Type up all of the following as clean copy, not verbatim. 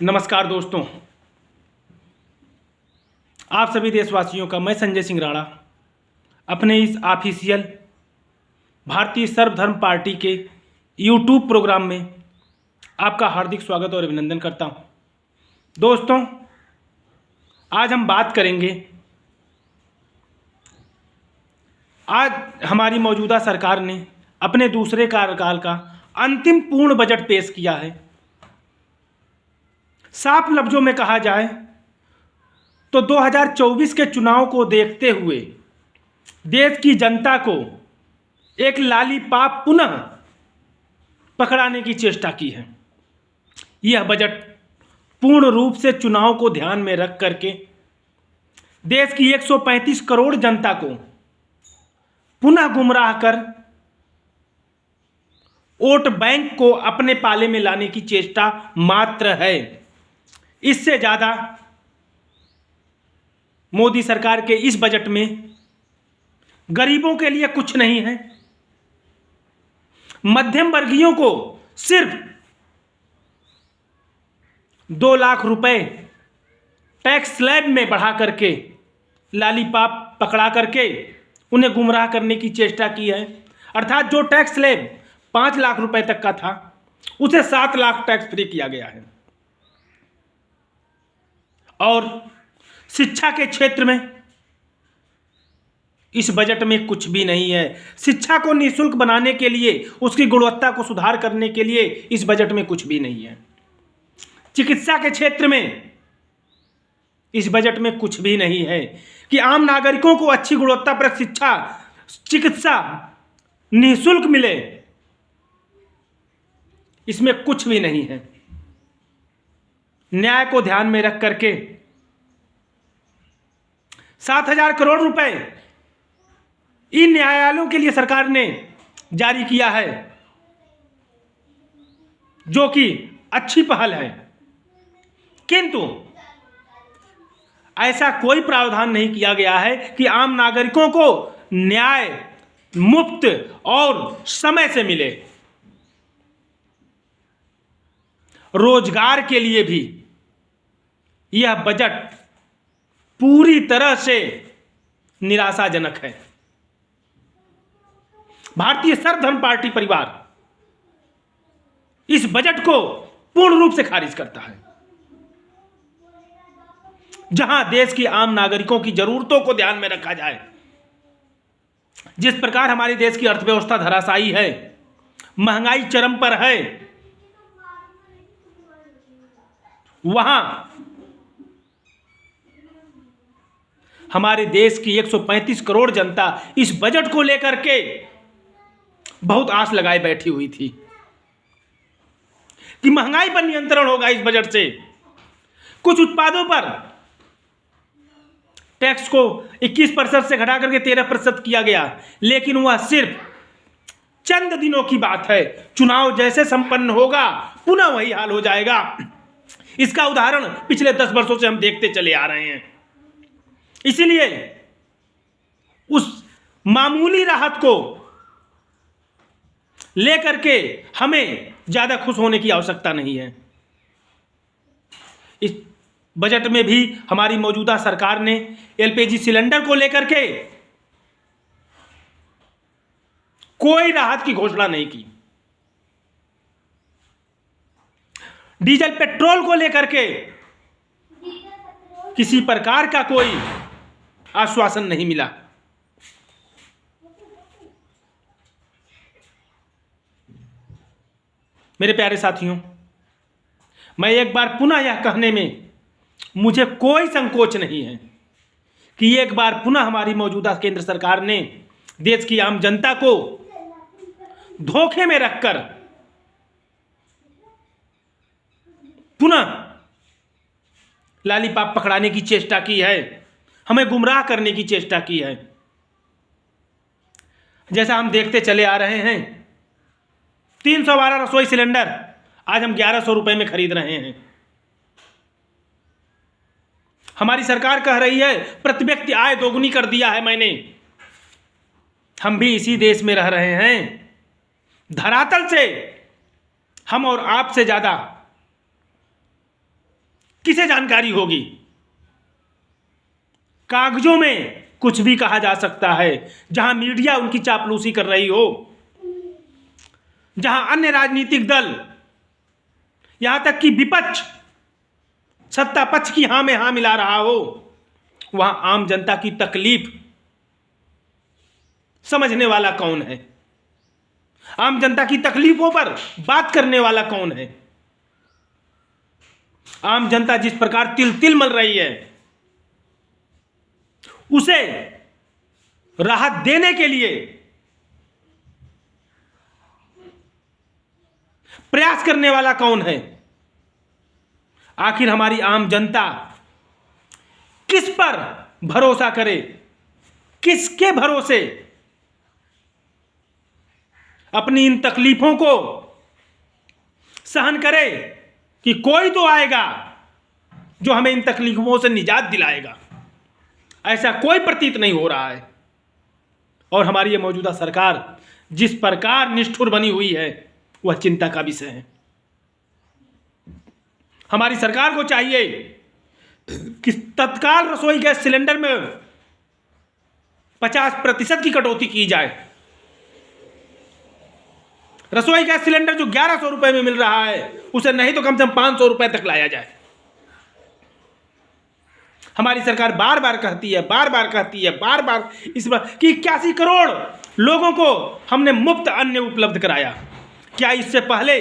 नमस्कार दोस्तों, आप सभी देशवासियों का मैं संजय सिंह राणा अपने इस ऑफिशियल भारतीय सर्वधर्म पार्टी के यूट्यूब प्रोग्राम में आपका हार्दिक स्वागत और अभिनंदन करता हूं। दोस्तों, आज हम बात करेंगे, आज हमारी मौजूदा सरकार ने अपने दूसरे कार्यकाल का अंतिम पूर्ण बजट पेश किया है। साफ लफ्जों में कहा जाए तो 2024 के चुनाव को देखते हुए देश की जनता को एक लालीपाप पुनः पकड़ाने की चेष्टा की है। यह बजट पूर्ण रूप से चुनाव को ध्यान में रख करके देश की 135 करोड़ जनता को पुनः गुमराह कर वोट बैंक को अपने पाले में लाने की चेष्टा मात्र है। इससे ज्यादा मोदी सरकार के इस बजट में गरीबों के लिए कुछ नहीं है। मध्यम वर्गीयों को सिर्फ 2 लाख रुपए टैक्स स्लैब में बढ़ा करके लालीपाप पकड़ा करके उन्हें गुमराह करने की चेष्टा की है। अर्थात जो टैक्स स्लैब 5 लाख रुपए तक का था उसे 7 लाख टैक्स फ्री किया गया है। और शिक्षा के क्षेत्र में इस बजट में कुछ भी नहीं है। शिक्षा को निःशुल्क बनाने के लिए, उसकी गुणवत्ता को सुधार करने के लिए इस बजट में कुछ भी नहीं है। चिकित्सा के क्षेत्र में इस बजट में कुछ भी नहीं है कि आम नागरिकों को अच्छी गुणवत्ता पर शिक्षा, चिकित्सा निःशुल्क मिले। इसमें कुछ भी नहीं है। न्याय को ध्यान में रख करके 7,000 करोड़ रुपए इन न्यायालयों के लिए सरकार ने जारी किया है, जो कि अच्छी पहल है। किंतु ऐसा कोई प्रावधान नहीं किया गया है कि आम नागरिकों को न्याय मुफ्त और समय से मिले। रोजगार के लिए भी यह बजट पूरी तरह से निराशाजनक है। भारतीय सर्वधर्म पार्टी परिवार इस बजट को पूर्ण रूप से खारिज करता है। जहां देश की आम नागरिकों की जरूरतों को ध्यान में रखा जाए, जिस प्रकार हमारे देश की अर्थव्यवस्था धराशायी है, महंगाई चरम पर है, वहां हमारे देश की 135 करोड़ जनता इस बजट को लेकर के बहुत आस लगाए बैठी हुई थी कि महंगाई पर नियंत्रण होगा इस बजट से। कुछ उत्पादों पर टैक्स को 21% से घटा करके 13% किया गया, लेकिन वह सिर्फ चंद दिनों की बात है। चुनाव जैसे संपन्न होगा पुनः वही हाल हो जाएगा। इसका उदाहरण पिछले 10 वर्षों से हम देखते चले आ रहे हैं। इसीलिए उस मामूली राहत को लेकर के हमें ज्यादा खुश होने की आवश्यकता नहीं है। इस बजट में भी हमारी मौजूदा सरकार ने एलपीजी सिलेंडर को लेकर के कोई राहत की घोषणा नहीं की। डीजल पेट्रोल को लेकर के किसी प्रकार का कोई आश्वासन नहीं मिला। मेरे प्यारे साथियों, मैं एक बार पुनः यह कहने में मुझे कोई संकोच नहीं है कि एक बार पुनः हमारी मौजूदा केंद्र सरकार ने देश की आम जनता को धोखे में रखकर पुनः लालीपाप पकड़ाने की चेष्टा की है, हमें गुमराह करने की चेष्टा की है। जैसा हम देखते चले आ रहे हैं, 312 रसोई सिलेंडर आज हम 1100 रुपए में खरीद रहे हैं। हमारी सरकार कह रही है प्रति व्यक्ति आय दोगुनी कर दिया है मैंने। हम भी इसी देश में रह रहे हैं। धरातल से हम और आपसे ज्यादा किसे जानकारी होगी? कागजों में कुछ भी कहा जा सकता है। जहां मीडिया उनकी चापलूसी कर रही हो, जहां अन्य राजनीतिक दल, यहां तक कि विपक्ष सत्ता पक्ष की हां में हां मिला रहा हो, वहां आम जनता की तकलीफ समझने वाला कौन है? आम जनता की तकलीफों पर बात करने वाला कौन है? आम जनता जिस प्रकार तिल तिल मल रही है, उसे राहत देने के लिए प्रयास करने वाला कौन है? आखिर हमारी आम जनता किस पर भरोसा करे? किसके भरोसे अपनी इन तकलीफों को सहन करे कि कोई तो आएगा जो हमें इन तकलीफों से निजात दिलाएगा? ऐसा कोई प्रतीत नहीं हो रहा है। और हमारी ये मौजूदा सरकार जिस प्रकार निष्ठुर बनी हुई है, वह चिंता का विषय है। हमारी सरकार को चाहिए कि तत्काल रसोई गैस सिलेंडर में 50% की कटौती की जाए। रसोई गैस सिलेंडर जो 1100 रुपए में मिल रहा है, उसे नहीं तो कम से कम 500 रुपए तक लाया जाए। हमारी सरकार बार बार कहती है इस बार कि 81 करोड़ लोगों को हमने मुफ्त अन्न उपलब्ध कराया। क्या इससे पहले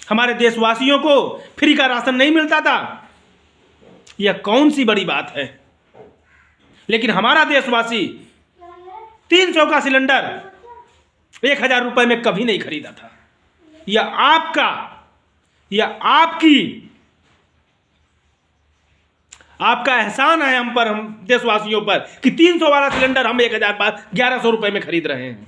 हमारे देशवासियों को फ्री का राशन नहीं मिलता था? यह कौन सी बड़ी बात है? लेकिन हमारा देशवासी 300 का सिलेंडर 1000 रुपए में कभी नहीं खरीदा था। यह आपका एहसान है हम पर, हम देशवासियों पर, कि 300 वाला सिलेंडर हम 1100 रुपए में खरीद रहे हैं।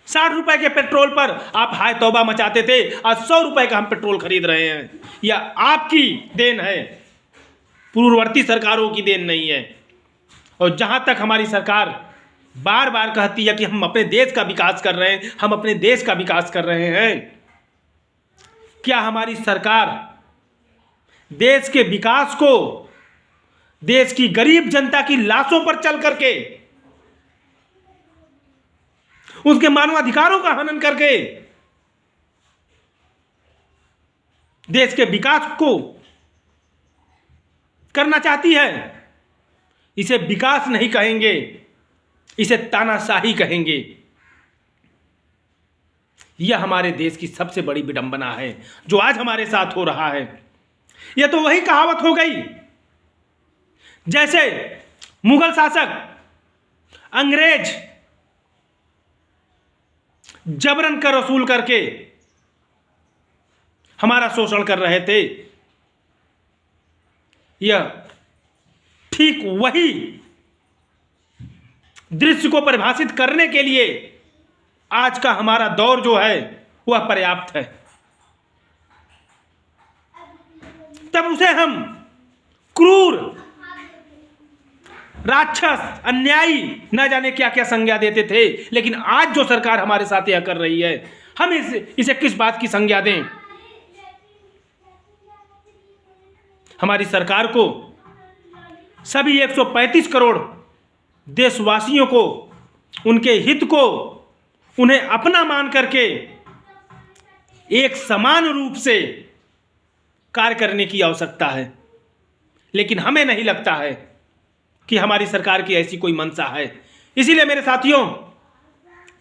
60 रुपए के पेट्रोल पर आप हाय तौबा मचाते थे, आज 100 रुपए का हम पेट्रोल खरीद रहे हैं। यह आपकी देन है, पूर्ववर्ती सरकारों की देन नहीं है। और जहां तक हमारी सरकार बार बार कहती है कि हम अपने देश का विकास कर रहे हैं, हम अपने देश का विकास कर रहे हैं, क्या हमारी सरकार देश के विकास को देश की गरीब जनता की लाशों पर चल करके, उसके मानवाधिकारों का हनन करके देश के विकास को करना चाहती है? इसे विकास नहीं कहेंगे, इसे तानाशाही कहेंगे। यह हमारे देश की सबसे बड़ी विडंबना है जो आज हमारे साथ हो रहा है। यह तो वही कहावत हो गई जैसे मुगल शासक अंग्रेज जबरन कर वसूल करके हमारा शोषण कर रहे थे। यह ठीक वही दृश्य को परिभाषित करने के लिए आज का हमारा दौर जो है वह पर्याप्त है। तब उसे हम क्रूर, राक्षस, अन्यायी न जाने क्या क्या संज्ञा देते थे, लेकिन आज जो सरकार हमारे साथ यह कर रही है, हम इसे किस बात की संज्ञा दें? हमारी सरकार को सभी 135 करोड़ देशवासियों को, उनके हित को, उन्हें अपना मान करके एक समान रूप से कार्य करने की आवश्यकता है। लेकिन हमें नहीं लगता है कि हमारी सरकार की ऐसी कोई मंशा है। इसीलिए मेरे साथियों,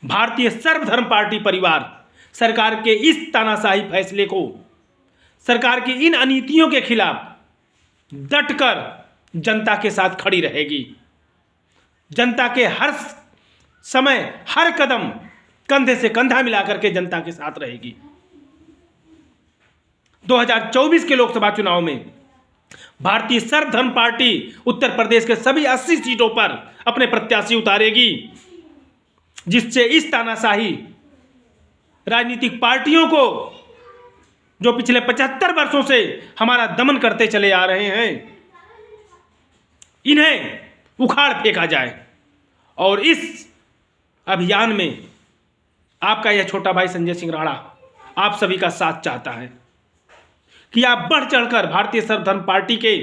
भारतीय सर्वधर्म पार्टी परिवार सरकार के इस तानाशाही फैसले को, सरकार की इन अनीतियों के खिलाफ डटकर जनता के साथ खड़ी रहेगी। जनता के हर समय, हर कदम कंधे से कंधा मिलाकर के जनता के साथ रहेगी। 2024 के लोकसभा चुनाव में भारतीय सर्वधर्म पार्टी उत्तर प्रदेश के सभी 80 सीटों पर अपने प्रत्याशी उतारेगी, जिससे इस तानाशाही राजनीतिक पार्टियों को, जो पिछले 75 वर्षों से हमारा दमन करते चले आ रहे हैं, इन्हें उखाड़ फेंका जाए। और इस अभियान में आपका यह छोटा भाई संजय सिंह राणा आप सभी का साथ चाहता है, कि आप बढ़ चढ़कर भारतीय सर्वधर्म पार्टी के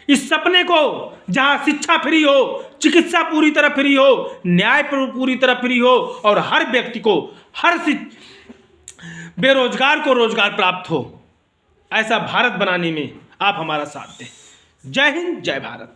इस सपने को, जहां शिक्षा फ्री हो, चिकित्सा पूरी तरह फ्री हो, न्याय पूरी तरह फ्री हो और हर व्यक्ति को, हर बेरोजगार को रोजगार प्राप्त हो, ऐसा भारत बनाने में आप हमारा साथ दें। जय हिंद, जय भारत।